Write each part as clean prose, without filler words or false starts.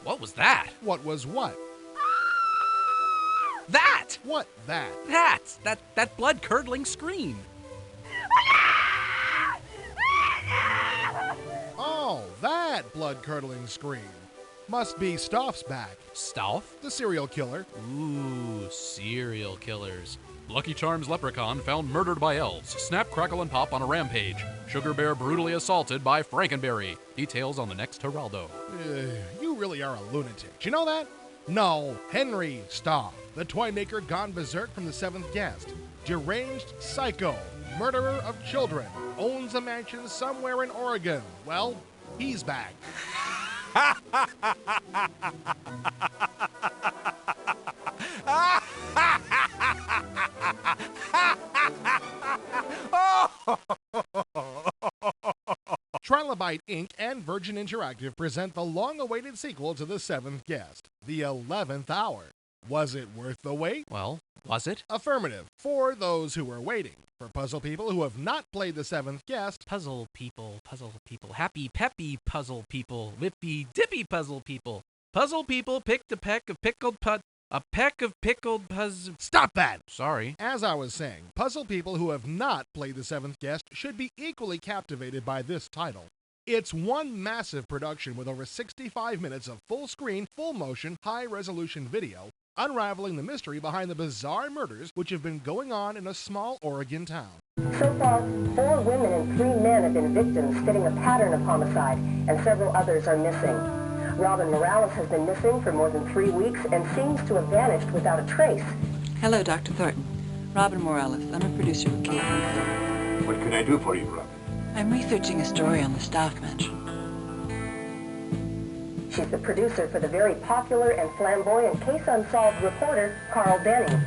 What was that? What was what? That! What that? That blood-curdling scream. Oh, that blood-curdling scream. Must be Stoff's back. Stolf? The serial killer. Ooh, serial killers. Lucky Charms leprechaun found murdered by elves. Snap, crackle, and pop on a rampage. Sugar Bear brutally assaulted by Frankenberry. Details on the next Geraldo. You really are a lunatic. Do you know that? No, Henry Stoff, the toy maker gone berserk from the seventh guest. Deranged psycho, murderer of children, owns a mansion somewhere in Oregon. Well, he's back. Trilobite Inc. and Virgin Interactive present the long-awaited sequel to The Seventh Guest, The 11th Hour. Was it worth the wait? Well, was it? Affirmative, for those who were waiting. For puzzle people who have not played The Seventh Guest, Puzzle people, happy peppy puzzle people, whippy dippy puzzle people picked a peck of pickled puzzle. Stop that! Sorry. As I was saying, puzzle people who have not played The Seventh Guest should be equally captivated by this title. It's one massive production with over 65 minutes of full-screen, full-motion, high-resolution video, unraveling the mystery behind the bizarre murders which have been going on in a small Oregon town. So far, 4 women and 3 men have been victims, fitting a pattern of homicide, and several others are missing. Robin Morales has been missing for more than 3 weeks and seems to have vanished without a trace. Hello, Dr. Thornton. Robin Morales. I'm a producer with Caitlin. What can I do for you, Robin? I'm researching a story on the Staff Mansion. She's the producer for the very popular and flamboyant Case Unsolved reporter, Carl Denning.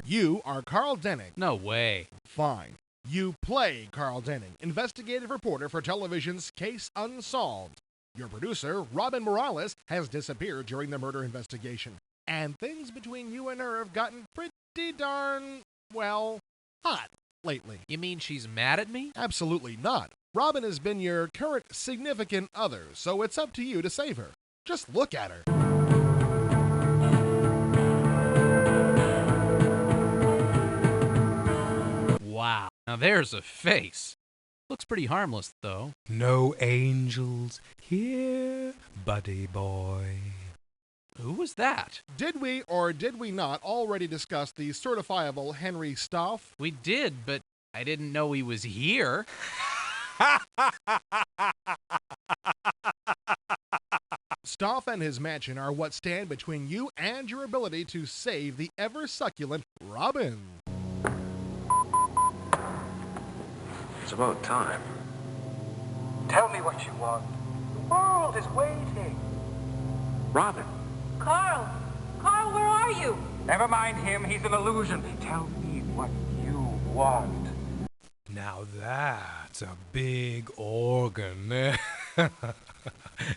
You are Carl Denning. No way. Fine. You play Carl Denning, investigative reporter for television's Case Unsolved. Your producer, Robin Morales, has disappeared during the murder investigation, and things between you and her have gotten pretty darn, well, hot lately. You mean she's mad at me? Absolutely not. Robin has been your current significant other, so it's up to you to save her. Just look at her. Wow. Now there's a face. Looks pretty harmless, though. No angels here, buddy boy. Who was that? Did we or did we not already discuss the certifiable Henry Stoff? We did, but I didn't know he was here. Stoff and his mansion are what stand between you and your ability to save the ever-succulent Robin. It's about time. Tell me what you want. The world is waiting. Robin. Carl! Carl, where are you? Never mind him, he's an illusion. Tell me what you want. Now that's a big organ.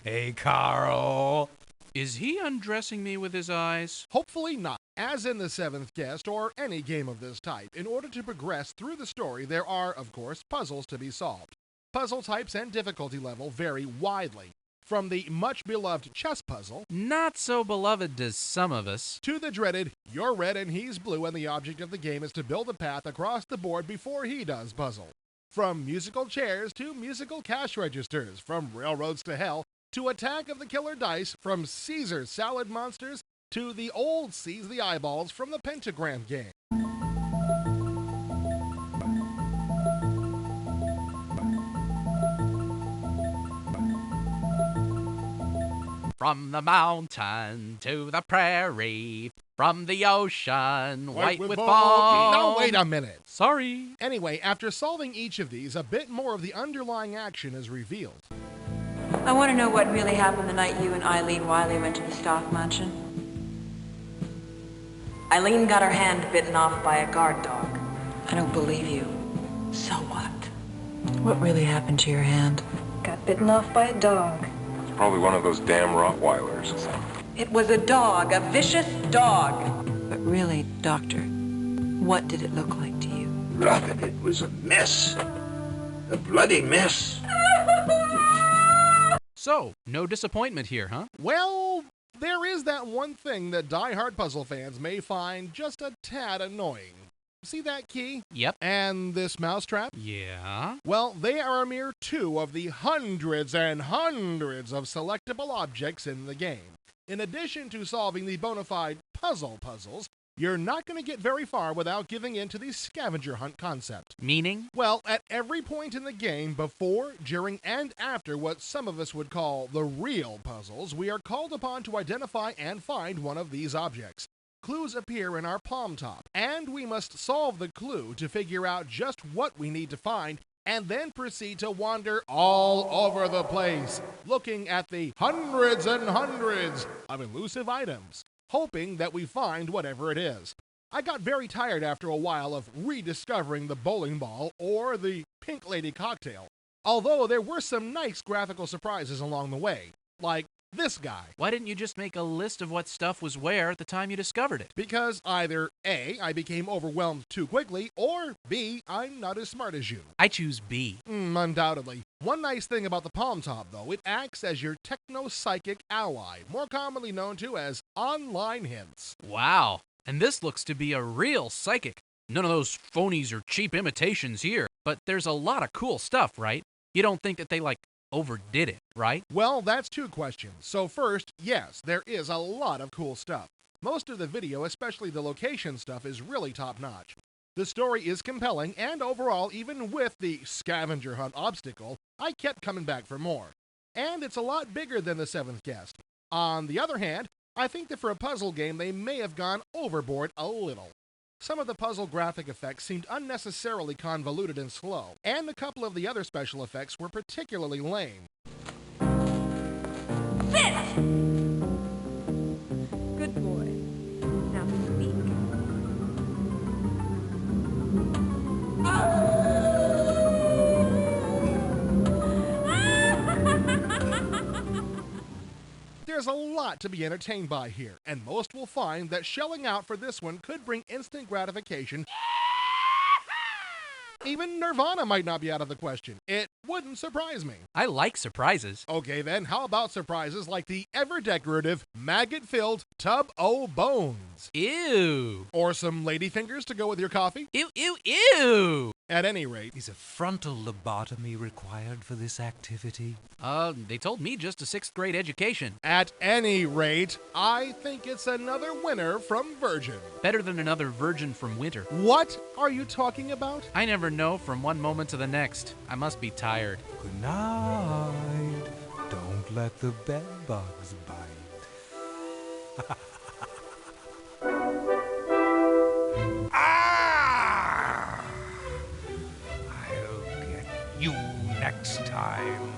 Hey, Carl. Is he undressing me with his eyes? Hopefully not. As in The Seventh Guest or any game of this type, in order to progress through the story, there are, of course, puzzles to be solved. Puzzle types and difficulty level vary widely, from the much-beloved chess puzzle, Not so beloved to some of us. to the dreaded, you're red and he's blue and the object of the game is to build a path across the board before he does puzzle. From musical chairs to musical cash registers, from railroads to hell, to Attack of the Killer Dice, from Caesar Salad Monsters, to the old Seize the Eyeballs from the Pentagram game. From the mountain to the prairie, from the ocean, white with foam. Now wait a minute. Sorry. Anyway, after solving each of these, a bit more of the underlying action is revealed. I want to know what really happened the night you and Eileen Wiley went to the Staff Mansion. Eileen got her hand bitten off by a guard dog. I don't believe you. So what? What really happened to your hand? Got bitten off by a dog. It's probably one of those damn Rottweilers. It was a dog, a vicious dog. But really, Doctor, what did it look like to you? Robin, it was a mess. A bloody mess. So, no disappointment here, huh? Well, there is that one thing that die-hard puzzle fans may find just a tad annoying. See that key? Yep. And this mousetrap? Yeah? Well, they are a mere two of the hundreds and hundreds of selectable objects in the game. In addition to solving the bona fide puzzles, you're not going to get very far without giving in to the scavenger hunt concept. Meaning? Well, at every point in the game, before, during, and after what some of us would call the real puzzles, we are called upon to identify and find one of these objects. Clues appear in our palm top, and we must solve the clue to figure out just what we need to find, and then proceed to wander all over the place, looking at the hundreds and hundreds of elusive items, hoping that we find whatever it is. I got very tired after a while of rediscovering the bowling ball or the Pink Lady cocktail, although there were some nice graphical surprises along the way, like this guy. Why didn't you just make a list of what stuff was where at the time you discovered it? Because either A, I became overwhelmed too quickly, or B, I'm not as smart as you. I choose B. Undoubtedly. One nice thing about the palm top, though, it acts as your techno-psychic ally, more commonly known to as online hints. Wow. And this looks to be a real psychic. None of those phonies or cheap imitations here. But there's a lot of cool stuff, right? You don't think that they, overdid it, right? Well, that's two questions. So first, yes, there is a lot of cool stuff. Most of the video, especially the location stuff, is really top-notch. The story is compelling, and overall, even with the scavenger hunt obstacle, I kept coming back for more. And it's a lot bigger than the Seventh Guest. On the other hand, I think that for a puzzle game, they may have gone overboard a little. Some of the puzzle graphic effects seemed unnecessarily convoluted and slow, and a couple of the other special effects were particularly lame. Sit! Good boy. Now speak. There's a lot to be entertained by here, and most will find that shelling out for this one could bring instant gratification. Even Nirvana might not be out of the question. It wouldn't surprise me. I like surprises. Okay then, how about surprises like the ever-decorative, maggot-filled tub o' bones? Ew. Or some ladyfingers to go with your coffee? Ew, ew, ew. At any rate, Is a frontal lobotomy required for this activity? They told me just a 6th grade education. I think it's another winner from Virgin. Better than another virgin from winter. What are you talking about? I never know from one moment to the next. I must be tired. Good night. Don't let the bed bugs bite. Ah! I'll get you next time.